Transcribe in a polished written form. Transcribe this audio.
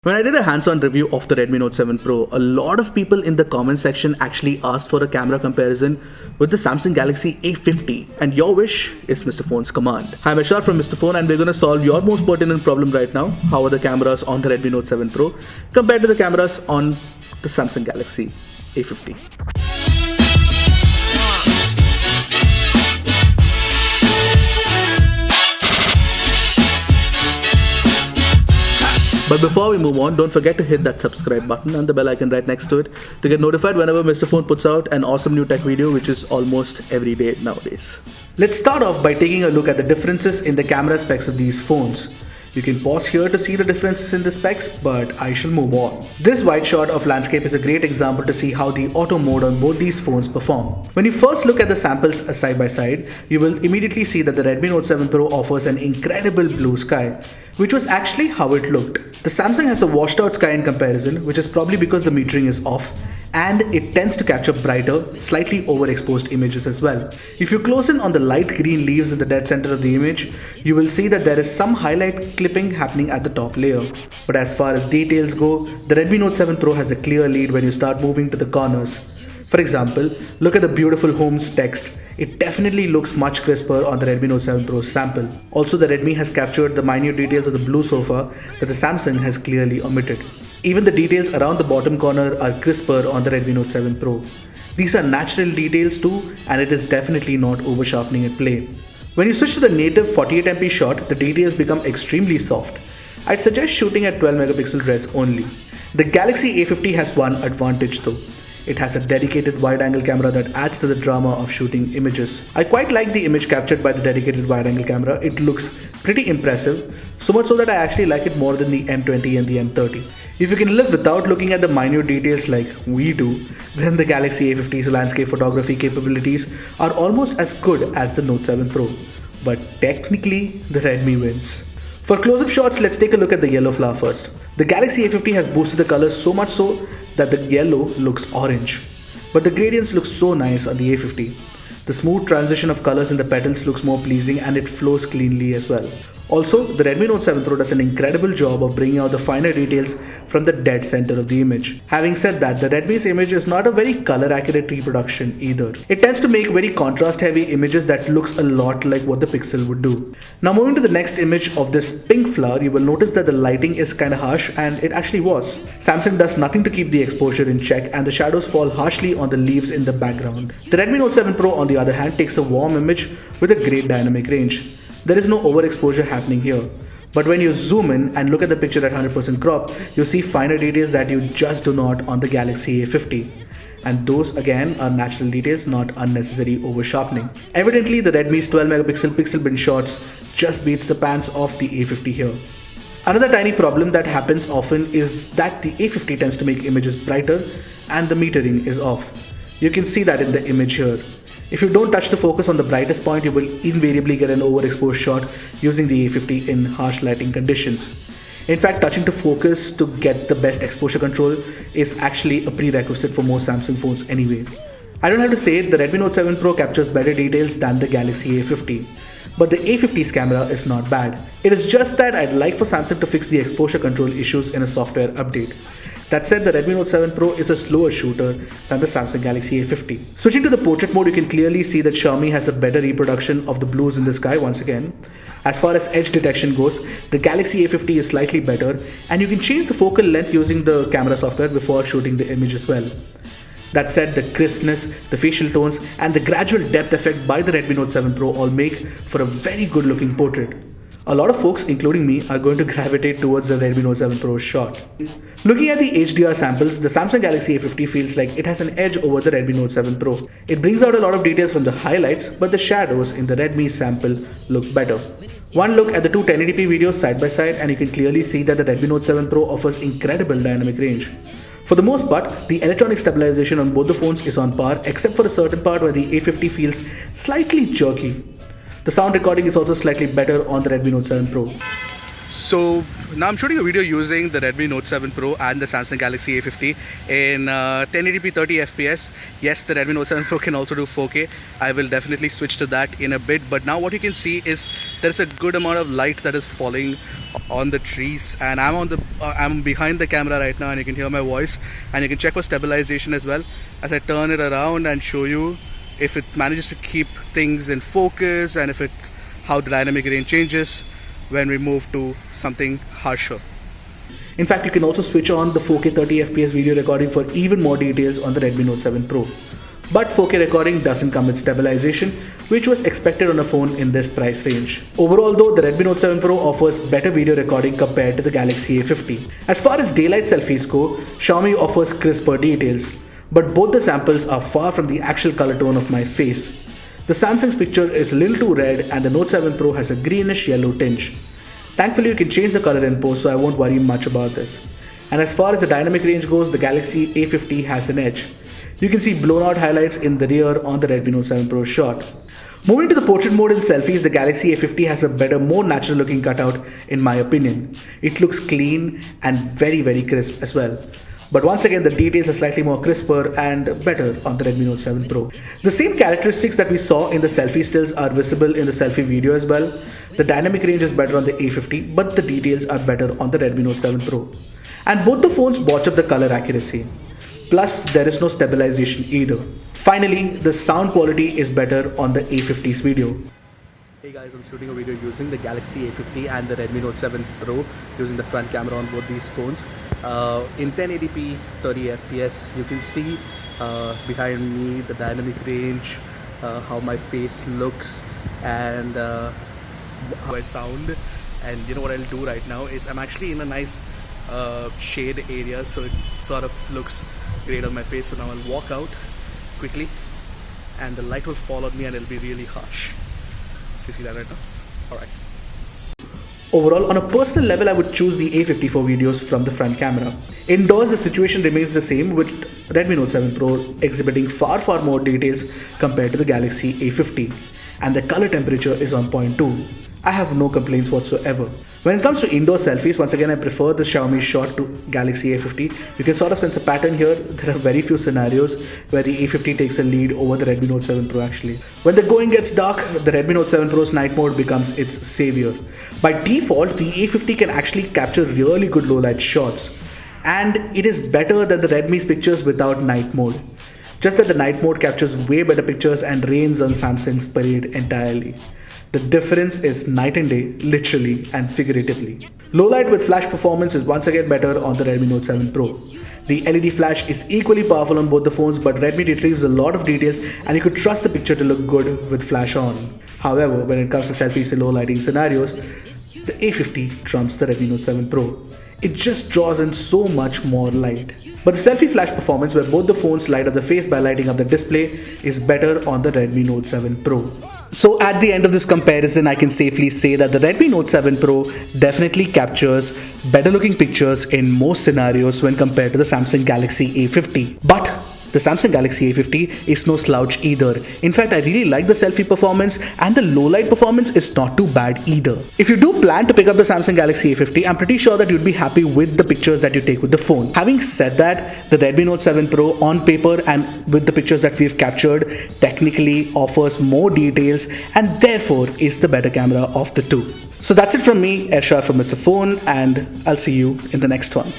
When I did a hands-on review of the Redmi Note 7 Pro, a lot of people in the comment section actually asked for a camera comparison with the Samsung Galaxy A50, and your wish is Mr. Phone's command. I'm Ershad from Mr. Phone, and we're going to solve your most pertinent problem right now. How are the cameras on the Redmi Note 7 Pro compared to the cameras on the Samsung Galaxy A50? But before we move on, don't forget to hit that subscribe button and the bell icon right next to it to get notified whenever Mr. Phone puts out an awesome new tech video, which is almost every day nowadays. Let's start off by taking a look at the differences in the camera specs of these phones. You can pause here to see the differences in the specs, but I shall move on. This wide shot of landscape is a great example to see how the auto mode on both these phones perform. When you first look at the samples side by side, you will immediately see that the Redmi Note 7 Pro offers an incredible blue sky, which was actually how it looked. The Samsung has a washed out sky in comparison, which is probably because the metering is off, and it tends to capture brighter, slightly overexposed images as well. If you close in on the light green leaves in the dead center of the image, you will see that there is some highlight clipping happening at the top layer. But as far as details go, the Redmi Note 7 Pro has a clear lead when you start moving to the corners. For example, look at the beautiful homes text. It definitely looks much crisper on the Redmi Note 7 Pro sample. Also, the Redmi has captured the minute details of the blue sofa that the Samsung has clearly omitted. Even the details around the bottom corner are crisper on the Redmi Note 7 Pro. These are natural details too, and it is definitely not over sharpening at play. When you switch to the native 48MP shot, the details become extremely soft. I'd suggest shooting at 12 megapixel res only. The Galaxy A50 has one advantage though. It has a dedicated wide-angle camera that adds to the drama of shooting images. I quite like the image captured by the dedicated wide-angle camera. It looks pretty impressive, so much so that I actually like it more than the M20 and the M30. If you can live without looking at the minute details like we do, then the Galaxy A50's landscape photography capabilities are almost as good as the Note 7 Pro. But technically, the Redmi wins. For close-up shots, let's take a look at the yellow flower first. The Galaxy A50 has boosted the colors so much so that the yellow looks orange. But the gradients look so nice on the A50. The smooth transition of colors in the petals looks more pleasing, and it flows cleanly as well. Also, the Redmi Note 7 Pro does an incredible job of bringing out the finer details from the dead center of the image. Having said that, the Redmi's image is not a very color accurate reproduction either. It tends to make very contrast heavy images that looks a lot like what the Pixel would do. Now moving to the next image of this pink flower, you will notice that the lighting is kinda harsh, and it actually was. Samsung does nothing to keep the exposure in check, and the shadows fall harshly on the leaves in the background. The Redmi Note 7 Pro on the other hand takes a warm image with a great dynamic range. There is no overexposure happening here. But when you zoom in and look at the picture at 100% crop, you see finer details that you just do not on the Galaxy A50. And those again are natural details, not unnecessary over sharpening. Evidently, the Redmi's 12 megapixel pixel bin shots just beats the pants off the A50 here. Another tiny problem that happens often is that the A50 tends to make images brighter and the metering is off. You can see that in the image here. If you don't touch the focus on the brightest point, you will invariably get an overexposed shot using the A50 in harsh lighting conditions. In fact, touching to focus to get the best exposure control is actually a prerequisite for most Samsung phones anyway. I don't have to say the Redmi Note 7 Pro captures better details than the Galaxy A50. But the A50's camera is not bad. It is just that I'd like for Samsung to fix the exposure control issues in a software update. That said, the Redmi Note 7 Pro is a slower shooter than the Samsung Galaxy A50. Switching to the portrait mode, you can clearly see that Xiaomi has a better reproduction of the blues in the sky once again. As far as edge detection goes, the Galaxy A50 is slightly better, and you can change the focal length using the camera software before shooting the image as well. That said, the crispness, the facial tones, and the gradual depth effect by the Redmi Note 7 Pro all make for a very good looking portrait. A lot of folks, including me, are going to gravitate towards the Redmi Note 7 Pro shot. Looking at the HDR samples, the Samsung Galaxy A50 feels like it has an edge over the Redmi Note 7 Pro. It brings out a lot of details from the highlights, but the shadows in the Redmi sample look better. One look at the two 1080p videos side by side and you can clearly see that the Redmi Note 7 Pro offers incredible dynamic range. For the most part, the electronic stabilization on both the phones is on par, except for a certain part where the A50 feels slightly jerky. The sound recording is also slightly better on the Redmi Note 7 Pro. So now I'm shooting a video using the Redmi Note 7 Pro and the Samsung Galaxy A50 in 1080p 30 fps. Yes, the Redmi Note 7 Pro can also do 4K. I will definitely switch to that in a bit, but now what you can see is there's a good amount of light that is falling on the trees, and I'm behind the camera right now, and you can hear my voice, and you can check for stabilization as well as I turn it around and show you if it manages to keep things in focus and how the dynamic range changes when we move to something harsher. In fact, you can also switch on the 4K 30 fps video recording for even more details on the Redmi Note 7 Pro. But 4K recording doesn't come with stabilization, which was expected on a phone in this price range. Overall though, the Redmi Note 7 Pro offers better video recording compared to the Galaxy A50. As far as daylight selfies go, Xiaomi offers crisper details, but both the samples are far from the actual color tone of my face. The Samsung's picture is a little too red and the Note 7 Pro has a greenish yellow tinge. Thankfully you can change the color in post, so I won't worry much about this. And as far as the dynamic range goes, the Galaxy A50 has an edge. You can see blown out highlights in the rear on the Redmi Note 7 Pro shot. Moving to the portrait mode in selfies, the Galaxy A50 has a better, more natural looking cutout in my opinion. It looks clean and very crisp as well. But once again, the details are slightly more crisper and better on the Redmi Note 7 Pro. The same characteristics that we saw in the selfie stills are visible in the selfie video as well. The dynamic range is better on the A50, but the details are better on the Redmi Note 7 Pro. And both the phones botch up the color accuracy. Plus, there is no stabilization either. Finally, the sound quality is better on the A50's video. Hey guys, I'm shooting a video using the Galaxy A50 and the Redmi Note 7 Pro using the front camera on both these phones. In 1080p 30 fps, you can see behind me the dynamic range, how my face looks, and how I sound. And you know what I'll do right now is I'm actually in a nice shade area, so it sort of looks great on my face. So now I'll walk out quickly and the light will fall on me and it'll be really harsh. So you see that right now? Alright. Overall, on a personal level, I would choose the A50 for videos from the front camera. Indoors, the situation remains the same, with Redmi Note 7 Pro exhibiting far more details compared to the Galaxy A50. And the color temperature is on point too. I have no complaints whatsoever. When it comes to indoor selfies, once again I prefer the Xiaomi shot to Galaxy A50. You can sort of sense a pattern here. There are very few scenarios where the A50 takes a lead over the Redmi Note 7 Pro actually. When the going gets dark, the Redmi Note 7 Pro's night mode becomes its savior. By default, the A50 can actually capture really good low light shots. And it is better than the Redmi's pictures without night mode. Just that the night mode captures way better pictures and rains on Samsung's parade entirely. The difference is night and day, literally and figuratively. Low light with flash performance is once again better on the Redmi Note 7 Pro. The LED flash is equally powerful on both the phones, but Redmi retrieves a lot of details and you could trust the picture to look good with flash on. However, when it comes to selfies in low lighting scenarios, the A50 trumps the Redmi Note 7 Pro. It just draws in so much more light. But the selfie flash performance, where both the phones light up the face by lighting up the display, is better on the Redmi Note 7 Pro. So at the end of this comparison, I can safely say that the Redmi Note 7 Pro definitely captures better looking pictures in most scenarios when compared to the Samsung Galaxy A50. But the Samsung Galaxy A50 is no slouch either. In fact, I really like the selfie performance, and the low light performance is not too bad either. If you do plan to pick up the Samsung Galaxy A50, I'm pretty sure that you'd be happy with the pictures that you take with the phone. Having said that, the Redmi Note 7 Pro on paper and with the pictures that we've captured technically offers more details and therefore is the better camera of the two. So that's it from me, Ershad from Mr. Phone, and I'll see you in the next one.